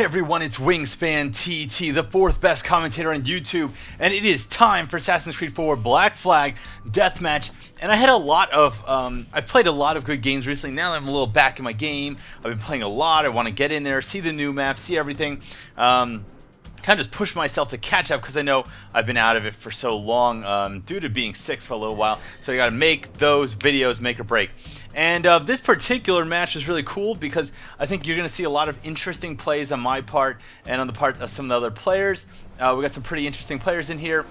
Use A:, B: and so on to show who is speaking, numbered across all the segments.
A: Hey everyone, it's WiNGSPANTT, the fourth best commentator on YouTube, and it is time for Assassin's Creed 4 Black Flag Deathmatch. And I had a lot of, I've played a lot of good games recently. Now that I'm a little back in my game, I've been playing a lot. I want to get in there, see the new map, see everything. Kind of just push myself to catch up because I know I've been out of it for so long due to being sick for a little while. So I got to make those videos make or break. And this particular match is really cool because I think you're going to see a lot of interesting plays on my part and on the part of some of the other players. We got some pretty interesting players in here.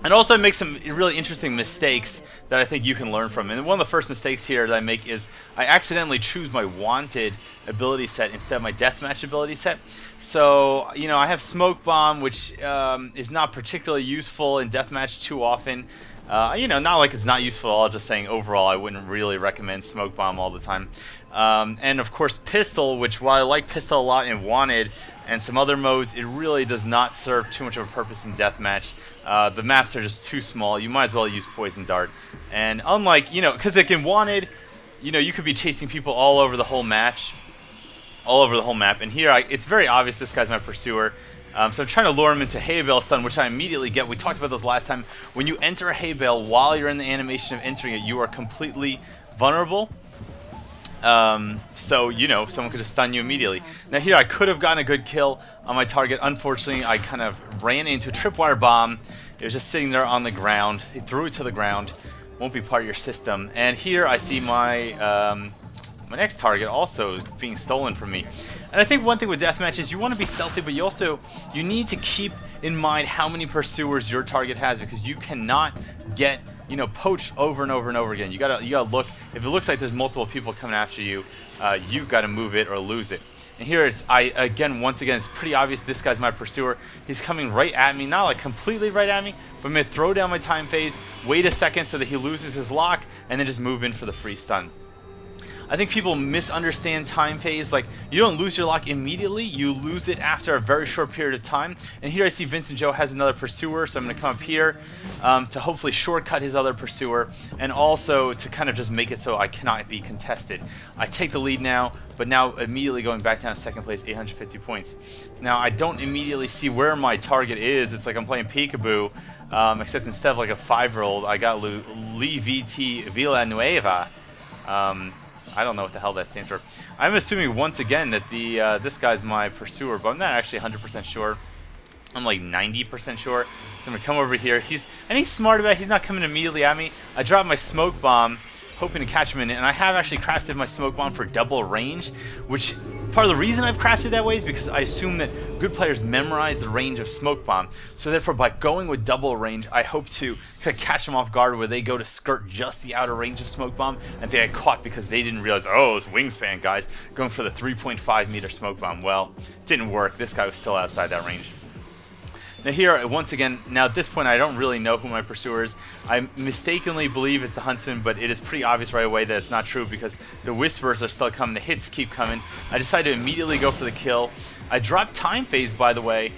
A: And also I make some really interesting mistakes that I think you can learn from. And one of the first mistakes here that I make is I accidentally choose my wanted ability set instead of my deathmatch ability set. So, you know, I have smoke bomb, which is not particularly useful in deathmatch too often. You know, not like it's not useful at all, just saying overall I wouldn't really recommend smoke bomb all the time. And of course pistol, which while I like pistol a lot in wanted and some other modes, it really does not serve too much of a purpose in deathmatch. The maps are just too small. You might as well use poison dart. And unlike, you know, because like in wanted, you know, you could be chasing people all over the whole match, all over the whole map. And here, it's very obvious this guy's my pursuer. So I'm trying to lure him into hay bale stun, which I immediately get. We talked about this last time. When you enter a hay bale while you're in the animation of entering it, you are completely vulnerable. So, you know, someone could just stun you immediately. Now here, I could have gotten a good kill on my target. Unfortunately, I kind of ran into a tripwire bomb. It was just sitting there on the ground. He threw it to the ground. Won't be part of your system. And here I see my my next target also being stolen from me. And I think one thing with deathmatch is you want to be stealthy, but you need to keep in mind how many pursuers your target has, because you cannot get, you know, poached over and over and over again. You gotta look. If it looks like there's multiple people coming after you, you've got to move it or lose it. And here once again, it's pretty obvious this guy's my pursuer. He's coming right at me, not like completely right at me, but I'm gonna throw down my time phase, wait a second so that he loses his lock, and then just move in for the free stun. I think people misunderstand time phase. Like, you don't lose your lock immediately, you lose it after a very short period of time. And here I see Vincent Joe has another pursuer, so I'm going to come up here to hopefully shortcut his other pursuer, and also to kind of just make it so I cannot be contested. I take the lead now, but now immediately going back down to second place, 850 points. Now I don't immediately see where my target is. It's like I'm playing peekaboo, except instead of like a 5-year-old, I got Lee VT Villanueva. I don't know what the hell that stands for. I'm assuming once again that this guy's my pursuer, but I'm not actually 100% sure. I'm like 90% sure. So I'm gonna come over here. He's smart about it. He's not coming immediately at me. I drop my smoke bomb, hoping to catch him in it, and I have actually crafted my smoke bomb for double range, which part of the reason I've crafted that way is because I assume that good players memorize the range of smoke bomb. So therefore, by going with double range, I hope to kind of catch them off guard where they go to skirt just the outer range of smoke bomb, and they get caught because they didn't realize, oh, it's wingspan guys going for the 3.5 meter smoke bomb. Well, didn't work. This guy was still outside that range. Now here, once again, now at this point I don't really know who my pursuer is. I mistakenly believe it's the Huntsman, but it is pretty obvious right away that it's not true because the whispers are still coming, the hits keep coming. I decide to immediately go for the kill. I drop time phase, by the way,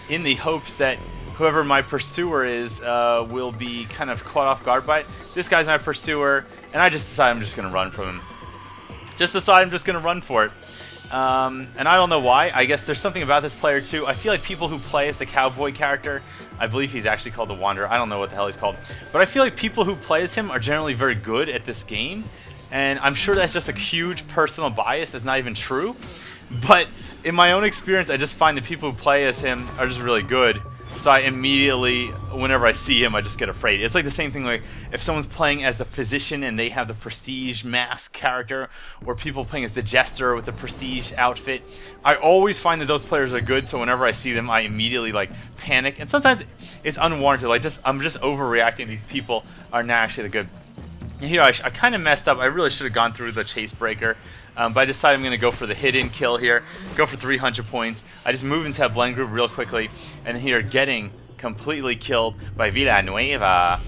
A: in the hopes that whoever my pursuer is will be kind of caught off guard by it. This guy's my pursuer, and I just decide I'm just going to run from him. Just decide I'm just going to run for it. And I don't know why. I guess there's something about this player too. I feel like people who play as the cowboy character, I believe he's actually called the Wanderer. I don't know what the hell he's called. But I feel like people who play as him are generally very good at this game. And I'm sure that's just a huge personal bias that's not even true. But in my own experience, I just find that people who play as him are just really good. So I immediately, whenever I see him, I just get afraid. It's like the same thing like if someone's playing as the physician and they have the prestige mask character, or people playing as the jester with the prestige outfit. I always find that those players are good, so whenever I see them, I immediately like panic. And sometimes it's unwarranted. Like I'm just overreacting. These people are not actually the good. And here I kind of messed up. I really should have gone through the chase breaker. But I decided I'm going to go for the hidden kill here, go for 300 points. I just move into that blend group real quickly, and here getting completely killed by Villanueva.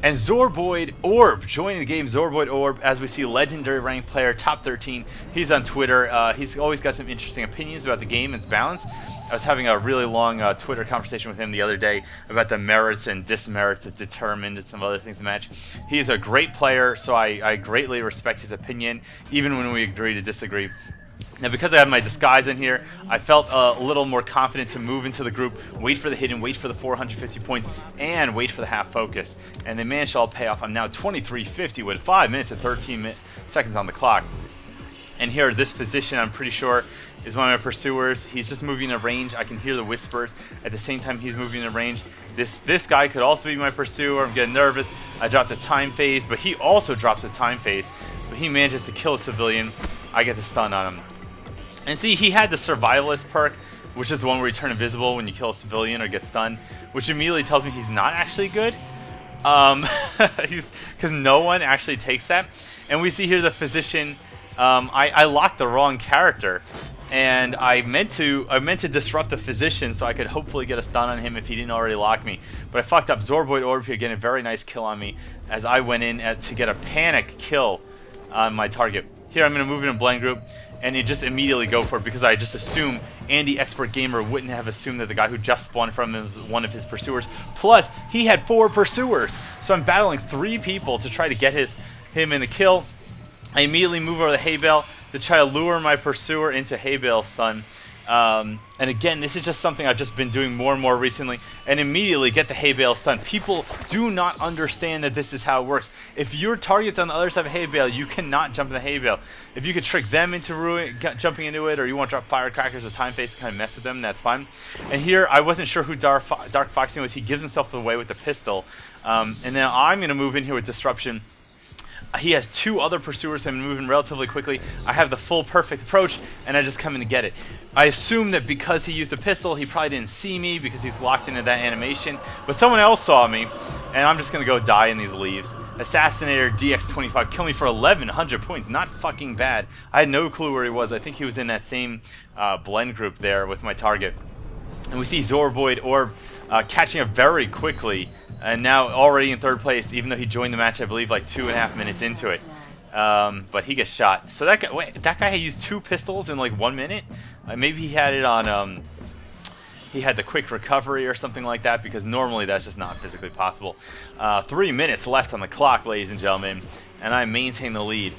A: And Zorboid Orb joining the game. Zorboid Orb, as we see, legendary ranked player, top 13. He's on Twitter. He's always got some interesting opinions about the game and its balance. I was having a really long Twitter conversation with him the other day about the merits and dismerits of Determined and some other things in the match. He is a great player, so I greatly respect his opinion, even when we agree to disagree. Now, because I have my disguise in here, I felt a little more confident to move into the group, wait for the hidden, wait for the 450 points, and wait for the half focus. And they managed to all pay off. I'm now 2350 with 5 minutes and 13 seconds on the clock. And here, this physician, I'm pretty sure, is one of my pursuers. He's just moving in range. I can hear the whispers. At the same time, he's moving in range. This guy could also be my pursuer. I'm getting nervous. I dropped a time phase, but he also drops a time phase. But he manages to kill a civilian. I get the stun on him. And see, he had the survivalist perk, which is the one where you turn invisible when you kill a civilian or get stunned, which immediately tells me he's not actually good. Because no one actually takes that. And we see here the physician. I locked the wrong character, and I meant to disrupt the physician so I could hopefully get a stun on him if he didn't already lock me. But I fucked up. Zorboid Orb here getting a very nice kill on me as I went in to get a panic kill on my target. Here I'm going to move in a blend group, and you just immediately go for it because I just assume Andy Expert Gamer wouldn't have assumed that the guy who just spawned from him was one of his pursuers. Plus, he had 4 pursuers, so I'm battling 3 people to try to get him in the kill. I immediately move over the hay bale to try to lure my pursuer into hay bale stun. And again, this is just something I've just been doing more and more recently, and immediately get the hay bale stun. People do not understand that this is how it works. If your target's on the other side of a hay bale, you cannot jump in the hay bale. If you could trick them into jumping into it, or you want to drop firecrackers or time phase to kind of mess with them, that's fine. And here, I wasn't sure who Dark Foxing was. He gives himself away with the pistol. And now I'm going to move in here with Disruption. He has 2 other pursuers. I'm moving relatively quickly. I have the full perfect approach, and I just come in to get it. I assume that because he used a pistol, he probably didn't see me because he's locked into that animation. But someone else saw me, and I'm just going to go die in these leaves. Assassinator DX25 killed me for 1100 points. Not fucking bad. I had no clue where he was. I think he was in that same blend group there with my target. And we see Zorboid Orb catching up very quickly. And now already in 3rd place, even though he joined the match, I believe, like 2.5 minutes into it. But he gets shot. So that guy, wait, that guy had used 2 pistols in like 1 minute? Maybe he had it on, he had the quick recovery or something like that, because normally that's just not physically possible. 3 minutes left on the clock, ladies and gentlemen, and I maintain the lead.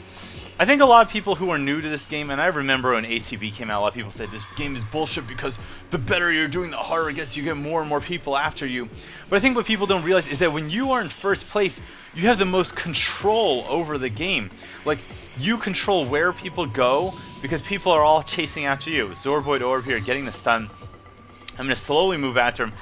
A: I think a lot of people who are new to this game, and I remember when ACB came out, a lot of people said this game is bullshit because the better you're doing, the harder it gets, you get more and more people after you. But I think what people don't realize is that when you are in 1st place, you have the most control over the game. Like, you control where people go because people are all chasing after you. Zorboid Orb here getting the stun. I'm going to slowly move after him.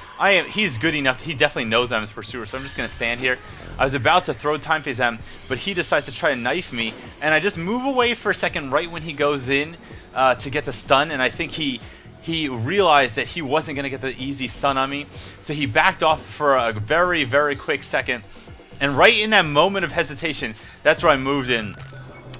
A: He's good enough. He definitely knows I'm his pursuer, so I'm just going to stand here. I was about to throw time phase at him, but he decides to try to knife me, and I just move away for a second right when he goes in to get the stun, and I think he realized that he wasn't going to get the easy stun on me, so he backed off for a very, very quick second, and right in that moment of hesitation, that's where I moved in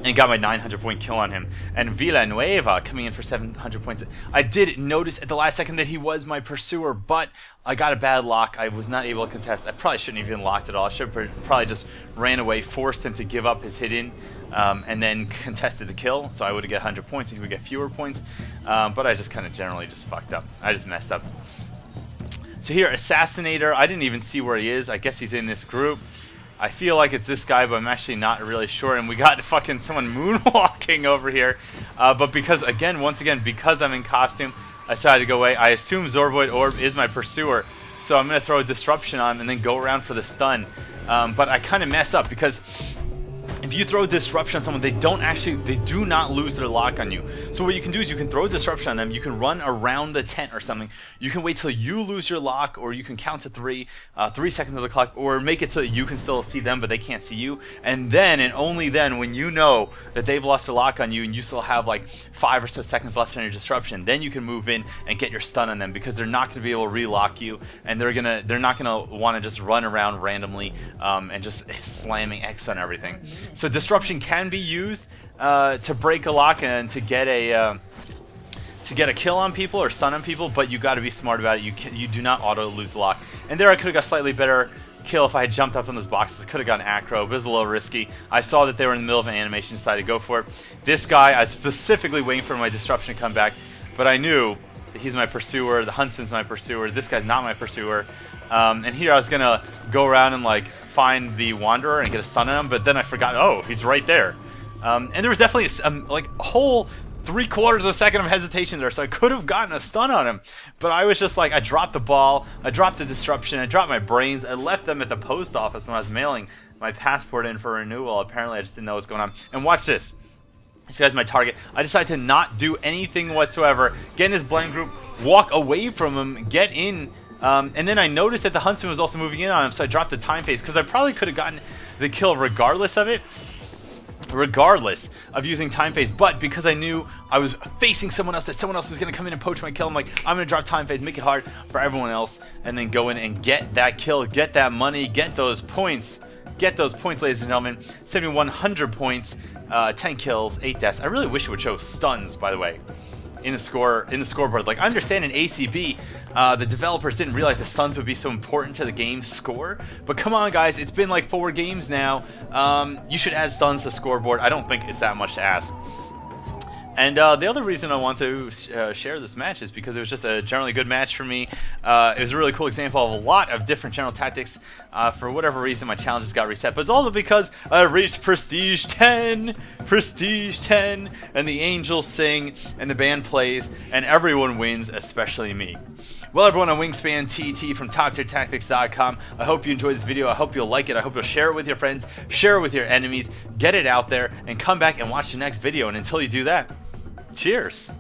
A: and got my 900 point kill on him. And Villanueva coming in for 700 points. I did notice at the last second that he was my pursuer, but I got a bad lock. I was not able to contest. I probably shouldn't have even locked at all. I should have probably just ran away, forced him to give up his hidden, and then contested the kill, so I would have got 100 points and he would get fewer points. But I just kind of generally just fucked up. I just messed up. So here, Assassinator, I didn't even see where he is. I guess he's in this group. I feel like it's this guy, but I'm actually not really sure. And we got fucking someone moonwalking over here. But because, once again, because I'm in costume, I decided to go away. I assume Zorboid Orb is my pursuer, so I'm going to throw a Disruption on and then go around for the stun. But I kind of mess up because if you throw Disruption on someone, they do not lose their lock on you. So what you can do is you can throw Disruption on them, you can run around the tent or something, you can wait till you lose your lock, or you can count to 3 seconds of the clock, or make it so that you can still see them but they can't see you, and then and only then, when you know that they've lost their lock on you and you still have like 5 or so seconds left on your Disruption, then you can move in and get your stun on them, because they're not going to be able to relock you, and they're not going to want to just run around randomly and just slamming X on everything. So Disruption can be used to break a lock and to get a kill on people or stun on people, but you got to be smart about it. You do not auto lose the lock. And there I could have got slightly better kill if I had jumped up on those boxes. I could have gotten acro, but it was a little risky. I saw that they were in the middle of an animation, decided to go for it. This guy, I was specifically waiting for my Disruption to come back, but I knew that he's my pursuer, the Huntsman's my pursuer, this guy's not my pursuer. And here I was going to go around and like find the Wanderer and get a stun on him, but then I forgot, oh, he's right there. And there was definitely like a whole 3/4 of a second of hesitation there, so I could have gotten a stun on him. But I was just like, I dropped the ball, I dropped the disruption, I dropped my brains, I left them at the post office when I was mailing my passport in for renewal. Apparently I just didn't know what was going on. And watch this. This guy's my target. I decided to not do anything whatsoever. Get in his blind group, walk away from him, get in, and then I noticed that the huntsman was also moving in on him, so I dropped the time phase, because I probably could have gotten the kill regardless of it. Regardless of using time phase, but because I knew I was facing someone else, that someone else was going to come in and poach my kill, I'm like, I'm going to drop time phase, make it hard for everyone else, and then go in and get that kill, get that money, get those points. Get those points, ladies and gentlemen. 7,100 points, 10 kills, 8 deaths. I really wish it would show stuns, by the way, in the scoreboard. Like, I understand in ACB, the developers didn't realize the stuns would be so important to the game's score. But come on, guys, it's been like 4 games now. You should add stuns to the scoreboard. I don't think it's that much to ask. And the other reason I want to share this match is because it was just a generally good match for me. It was a really cool example of a lot of different general tactics. For whatever reason, my challenges got reset. But it's also because I reached Prestige 10! Prestige 10! And the angels sing, and the band plays, and everyone wins, especially me. Well, everyone, I'm WiNGSPANTT from TopTierTactics.com. I hope you enjoyed this video. I hope you'll like it. I hope you'll share it with your friends, share it with your enemies, get it out there, and come back and watch the next video. And until you do that, cheers!